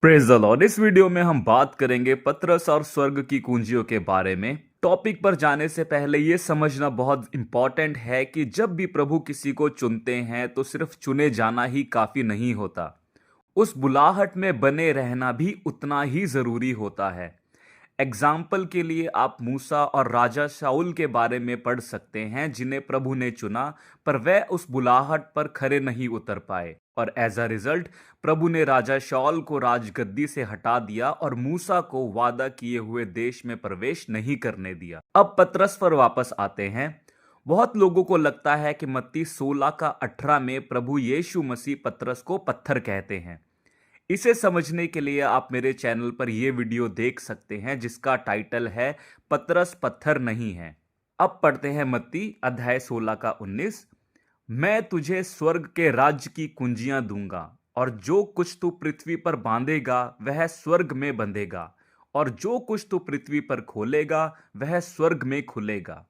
Praise the Lord. इस video में हम बात करेंगे पतरस और स्वर्ग की कुंजियों के बारे में। टॉपिक पर जाने से पहले यह समझना बहुत इंपॉर्टेंट है कि जब भी प्रभु किसी को चुनते हैं तो सिर्फ चुने जाना ही काफी नहीं होता, उस बुलाहट में बने रहना भी उतना ही जरूरी होता है। एग्जाम्पल के लिए आप मूसा और राजा शाऊल के बारे में पढ़ सकते हैं, जिन्हें प्रभु ने चुना पर वह उस बुलाहट पर खरे नहीं उतर पाए और एज अ रिजल्ट प्रभु ने राजा शाऊल को राजगद्दी से हटा दिया और मूसा को वादा किए हुए देश में प्रवेश नहीं करने दिया। अब पतरस पर वापस आते हैं। बहुत लोगों को लगता है कि मत्ती 16 का 18 में प्रभु यीशु मसीह पतरस को पत्थर कहते हैं। इसे समझने के लिए आप मेरे चैनल पर यह वीडियो देख सकते हैं जिसका टाइटल है पतरस पत्थर नहीं है। अब पढ़ते हैं मत्ती अध्याय 16 का 19। मैं तुझे स्वर्ग के राज्य की कुंजियां दूंगा, और जो कुछ तू पृथ्वी पर बांधेगा वह स्वर्ग में बंधेगा, और जो कुछ तू पृथ्वी पर खोलेगा वह स्वर्ग में खुलेगा।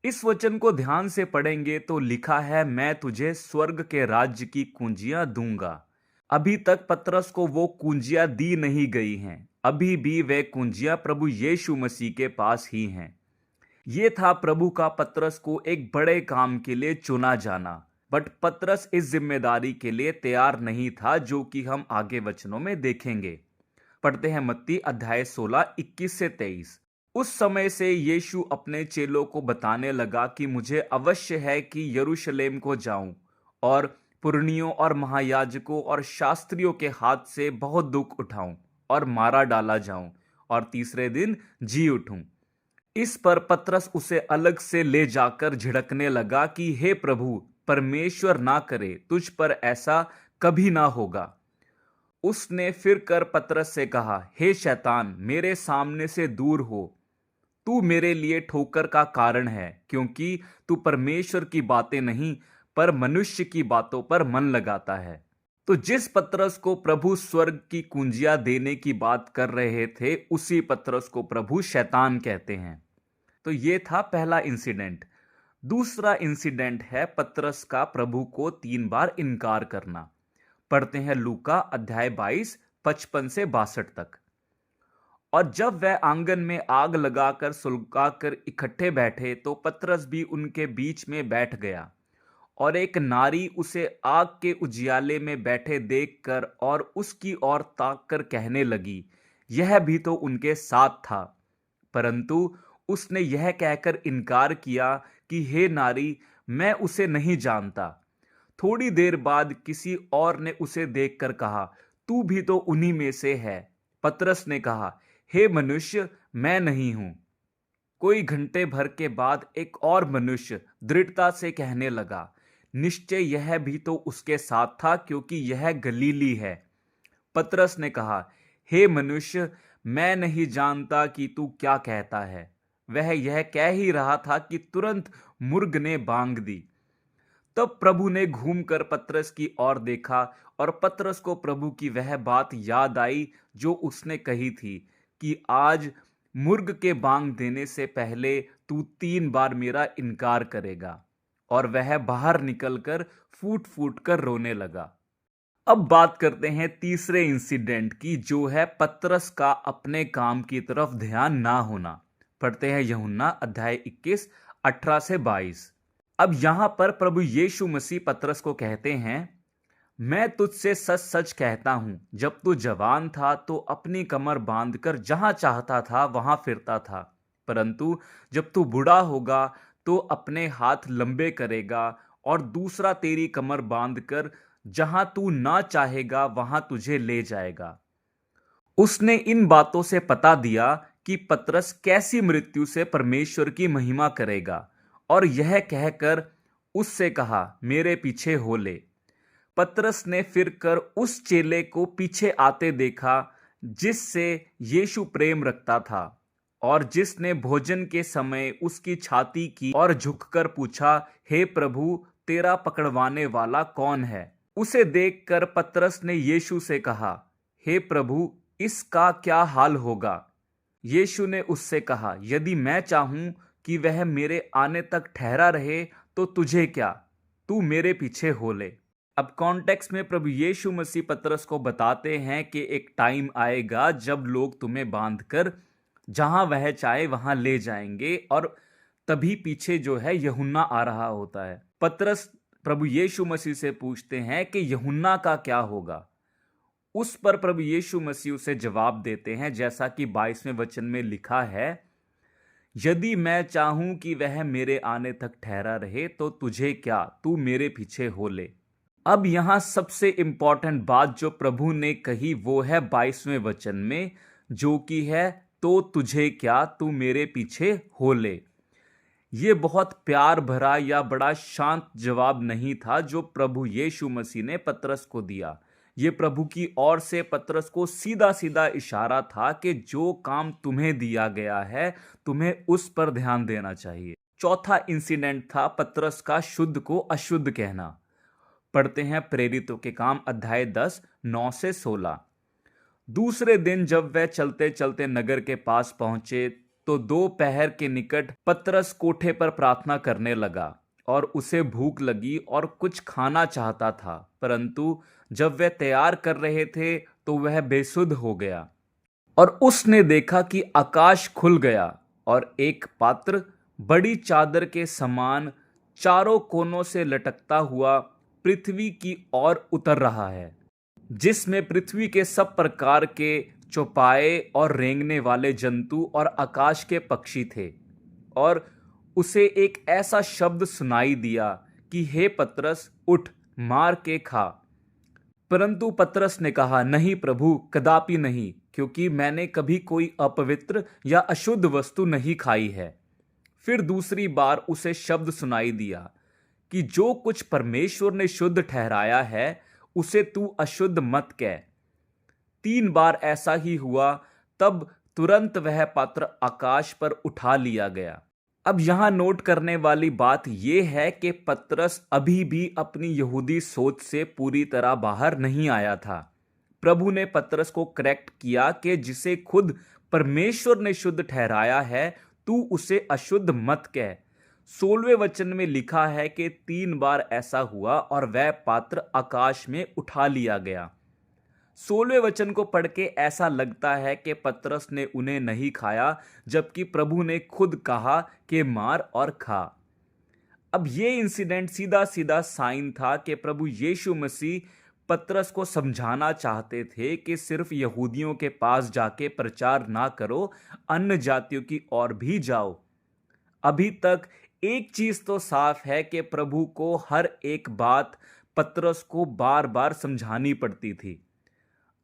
इस वचन को ध्यान से पढ़ेंगे तो लिखा है, मैं तुझे स्वर्ग के राज्य की कुंजियां दूंगा। अभी तक पतरस को वो कुंजियां दी नहीं गई हैं, अभी भी वे कुंजियां प्रभु यीशु मसीह के पास ही हैं। ये था प्रभु का पतरस को एक बड़े काम के लिए चुना जाना, बट पतरस इस जिम्मेदारी के लिए तैयार नहीं था, जो कि हम आगे वचनों में देखेंगे। पढ़ते हैं मत्ती अध्याय 16 21 से 23। उस समय से यीशु अपने चेलों को बताने लगा कि मुझे अवश्य है कि यरूशलेम को जाऊं और पुरनियों और महायाजकों और शास्त्रियों के हाथ से बहुत दुख उठाऊं और मारा डाला जाऊं और तीसरे दिन जी उठूं। इस पर पतरस उसे अलग से ले जाकर झिड़कने लगा कि हे प्रभु, परमेश्वर ना करे, तुझ पर ऐसा कभी ना होगा। उसने फिर कर पतरस से कहा, हे शैतान, मेरे सामने से दूर हो, तू मेरे लिए ठोकर का कारण है, क्योंकि तू परमेश्वर की बातें नहीं पर मनुष्य की बातों पर मन लगाता है। तो जिस पतरस को प्रभु स्वर्ग की कुंजियां देने की बात कर रहे थे, उसी पतरस को प्रभु शैतान कहते हैं। तो ये था पहला इंसिडेंट। दूसरा इंसिडेंट है पतरस का प्रभु को 3 बार इनकार करना। पढ़ते हैं लूका अध्याय 22 55 से 62 तक। और जब वह आंगन में आग लगाकर सुलगाकर इकट्ठे बैठे तो पतरस भी उनके बीच में बैठ गया, और एक नारी उसे आग के उजियाले में बैठे देखकर और उसकी ओर ताककर कहने लगी, यह भी तो उनके साथ था। परंतु उसने यह कहकर इनकार किया कि हे नारी, मैं उसे नहीं जानता। थोड़ी देर बाद किसी और ने उसे देखकर कहा, तू भी तो उन्हीं में से है। पतरस ने कहा, हे मनुष्य, मैं नहीं हूं। कोई घंटे भर के बाद एक और मनुष्य दृढ़ता से कहने लगा, निश्चय यह भी तो उसके साथ था, क्योंकि यह गलीली है। पतरस ने कहा, हे मनुष्य, मैं नहीं जानता कि तू क्या कहता है। वह यह कह ही रहा था कि तुरंत मुर्ग ने बांग दी। तब प्रभु ने घूमकर पतरस की ओर देखा, और पतरस को प्रभु की वह बात याद आई जो उसने कही थी कि आज मुर्ग के बांग देने से पहले तू 3 बार मेरा इनकार करेगा। और वह बाहर निकलकर फूट फूट कर रोने लगा। अब बात करते हैं तीसरे इंसिडेंट की, जो है पतरस का अपने काम की तरफ ध्यान ना होना। पढ़ते हैं यूहन्ना अध्याय 21 18 से 22। अब यहां पर प्रभु यीशु मसीह पतरस को कहते हैं, मैं तुझसे सच सच कहता हूं, जब तू जवान था तो अपनी कमर बांधकर जहां चाहता था वहां फिरता था, परंतु जब तू बूढ़ा होगा तो अपने हाथ लंबे करेगा और दूसरा तेरी कमर बांधकर जहां तू ना चाहेगा वहां तुझे ले जाएगा। उसने इन बातों से पता दिया कि पतरस कैसी मृत्यु से परमेश्वर की महिमा करेगा, और यह कहकर उससे कहा, मेरे पीछे हो ले। पतरस ने फिर कर उस चेले को पीछे आते देखा जिससे यीशु प्रेम रखता था, और जिसने भोजन के समय उसकी छाती की और झुककर पूछा, हे प्रभु, तेरा पकड़वाने वाला कौन है? उसे देखकर पतरस ने यीशु से कहा, हे प्रभु, इसका क्या हाल होगा? यीशु ने उससे कहा, यदि मैं चाहूं कि वह मेरे आने तक ठहरा रहे तो तुझे क्या, तू मेरे पीछे हो ले। अब कॉन्टेक्स्ट में प्रभु यीशु मसीह पतरस को बताते हैं कि एक टाइम आएगा जब लोग तुम्हें बांधकर जहां वह चाहे वहां ले जाएंगे, और तभी पीछे जो है यूहन्ना आ रहा होता है। पतरस प्रभु यीशु मसीह से पूछते हैं कि यूहन्ना का क्या होगा। उस पर प्रभु यीशु मसीह उसे जवाब देते हैं, जैसा कि 22वें वचन में लिखा है, यदि मैं चाहूं कि वह मेरे आने तक ठहरा रहे तो तुझे क्या, तू मेरे पीछे हो ले। अब यहां सबसे इंपॉर्टेंट बात जो प्रभु ने कही वो है 22वें वचन में, जो कि है तो तुझे क्या, तू मेरे पीछे हो ले। ये बहुत प्यार भरा या बड़ा शांत जवाब नहीं था जो प्रभु यीशु मसीह ने पतरस को दिया। ये प्रभु की ओर से पतरस को सीधा सीधा इशारा था कि जो काम तुम्हें दिया गया है तुम्हें उस पर ध्यान देना चाहिए। चौथा इंसिडेंट था पतरस का शुद्ध को अशुद्ध कहना। पढ़ते हैं प्रेरितों के काम अध्याय 10 9 से 16। दूसरे दिन जब वह चलते चलते नगर के पास पहुंचे तो दोपहर के निकट पतरस कोठे पर प्रार्थना करने लगा, और उसे भूख लगी और कुछ खाना चाहता था, परंतु जब वह तैयार कर रहे थे तो वह बेसुध हो गया। और उसने देखा कि आकाश खुल गया और एक पात्र बड़ी चादर के समान चारों कोनों से लटकता हुआ पृथ्वी की ओर उतर रहा है, जिसमें पृथ्वी के सब प्रकार के चौपाए और रेंगने वाले जंतु और आकाश के पक्षी थे। और उसे एक ऐसा शब्द सुनाई दिया कि हे पतरस, उठ, मार के खा। परंतु पतरस ने कहा, नहीं प्रभु, कदापि नहीं, क्योंकि मैंने कभी कोई अपवित्र या अशुद्ध वस्तु नहीं खाई है। फिर दूसरी बार उसे शब्द सुनाई दिया कि जो कुछ परमेश्वर ने शुद्ध ठहराया है उसे तू अशुद्ध मत कह। 3 बार ऐसा ही हुआ, तब तुरंत वह पात्र आकाश पर उठा लिया गया। अब यहां नोट करने वाली बात यह है कि पतरस अभी भी अपनी यहूदी सोच से पूरी तरह बाहर नहीं आया था। प्रभु ने पतरस को करेक्ट किया कि जिसे खुद परमेश्वर ने शुद्ध ठहराया है तू उसे अशुद्ध मत कह। 16वें वचन में लिखा है कि 3 बार ऐसा हुआ और वह पात्र आकाश में उठा लिया गया। 16वें वचन को पढ़ के ऐसा लगता है कि पतरस ने उन्हें नहीं खाया, जबकि प्रभु ने खुद कहा कि मार और खा। अब ये इंसिडेंट सीधा सीधा साइन था कि प्रभु यीशु मसीह पतरस को समझाना चाहते थे कि सिर्फ यहूदियों के पास जाके प्रचार ना करो, अन्य जातियों की ओर भी जाओ। अभी तक एक चीज तो साफ है कि प्रभु को हर एक बात पतरस को बार बार समझानी पड़ती थी।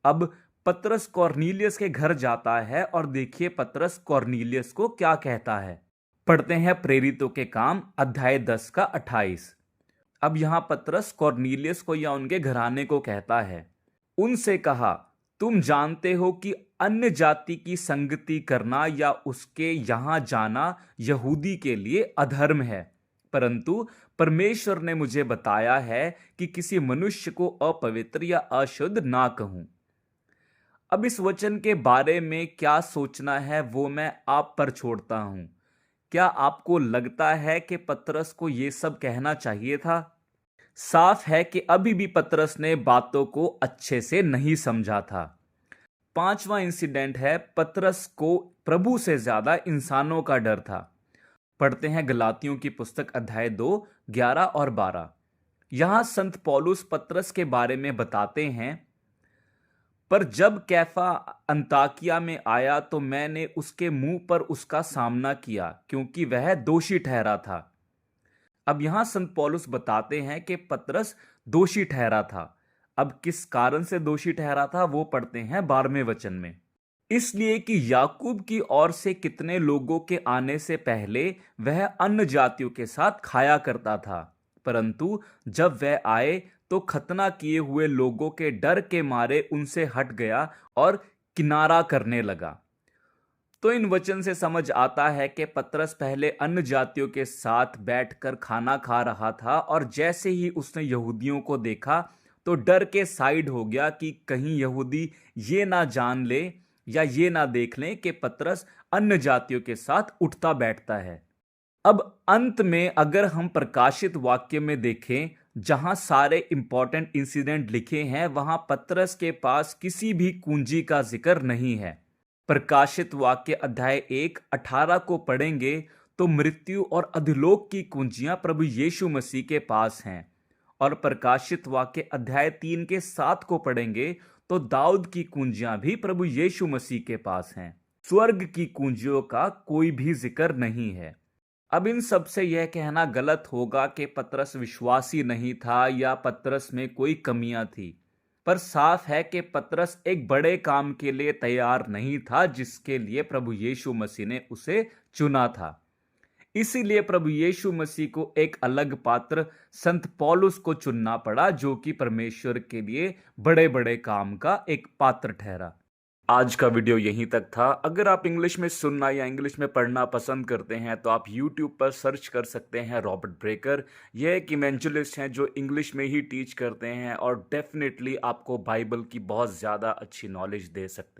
अब पतरस कॉर्नीलियस के घर जाता है और देखिए पतरस कॉर्नीलियस को क्या कहता है। पढ़ते हैं प्रेरितों के काम अध्याय 10 का 28। अब यहां पतरस कॉर्नीलियस को या उनके घराने को कहता है, उनसे कहा, तुम जानते हो कि अन्य जाति की संगति करना या उसके यहां जाना यहूदी के लिए अधर्म है, परंतु परमेश्वर ने मुझे बताया है कि किसी मनुष्य को अपवित्र या अशुद्ध ना कहूं। अब इस वचन के बारे में क्या सोचना है वो मैं आप पर छोड़ता हूं। क्या आपको लगता है कि पतरस को यह सब कहना चाहिए था? साफ है कि अभी भी पतरस ने बातों को अच्छे से नहीं समझा था। 5वां इंसिडेंट है, पतरस को प्रभु से ज्यादा इंसानों का डर था। पढ़ते हैं गलातियों की पुस्तक अध्याय 2 11 और 12। यहां संत पौलुस पतरस के बारे में बताते हैं, पर जब कैफा अंताकिया में आया तो मैंने उसके मुंह पर उसका सामना किया, क्योंकि वह दोषी ठहरा था। अब यहां संत पौलुस बताते हैं कि पतरस दोषी ठहरा था। अब किस कारण से दोषी ठहरा था वो पढ़ते हैं 12वें वचन में। इसलिए कि याकूब की ओर से कितने लोगों के आने से पहले वह अन्य जातियों के साथ खाया करता था, परंतु जब वह आए तो खतना किए हुए लोगों के डर के मारे उनसे हट गया और किनारा करने लगा। तो इन वचन से समझ आता है कि पतरस पहले अन्य जातियों के साथ बैठकर खाना खा रहा था, और जैसे ही उसने यहूदियों को देखा तो डर के साइड हो गया कि कहीं यहूदी ये ना जान ले या ये ना देख लें कि पतरस अन्य जातियों के साथ उठता बैठता है। अब अंत में अगर हम प्रकाशित वाक्य में देखें जहां सारे इंपॉर्टेंट इंसिडेंट लिखे हैं वहां पतरस के पास किसी भी कुंजी का जिक्र नहीं है। प्रकाशित वाक्य अध्याय 1:18 को पढ़ेंगे तो मृत्यु और अधोलोक की कुंजियां प्रभु यीशु मसीह के पास हैं। और प्रकाशित वाक्य अध्याय 3:7 को पढ़ेंगे तो दाऊद की कुंजियां भी प्रभु यीशु मसीह के पास हैं। स्वर्ग की कुंजियों का कोई भी जिक्र नहीं है। अब इन सब से यह कहना गलत होगा कि पतरस विश्वासी नहीं था या पतरस में कोई कमियां थी। पर साफ है कि पतरस एक बड़े काम के लिए तैयार नहीं था जिसके लिए प्रभु यीशु मसीह ने उसे चुना था। इसीलिए प्रभु यीशु मसीह को एक अलग पात्र संत पौलुस को चुनना पड़ा, जो कि परमेश्वर के लिए बड़े बड़े काम का एक पात्र ठहरा। आज का वीडियो यहीं तक था। अगर आप इंग्लिश में सुनना या इंग्लिश में पढ़ना पसंद करते हैं तो आप YouTube पर सर्च कर सकते हैं रॉबर्ट ब्रेकर। यह एक इवेंजलिस्ट हैं जो इंग्लिश में ही टीच करते हैं और डेफिनेटली आपको बाइबल की बहुत ज़्यादा अच्छी नॉलेज दे सकते हैं।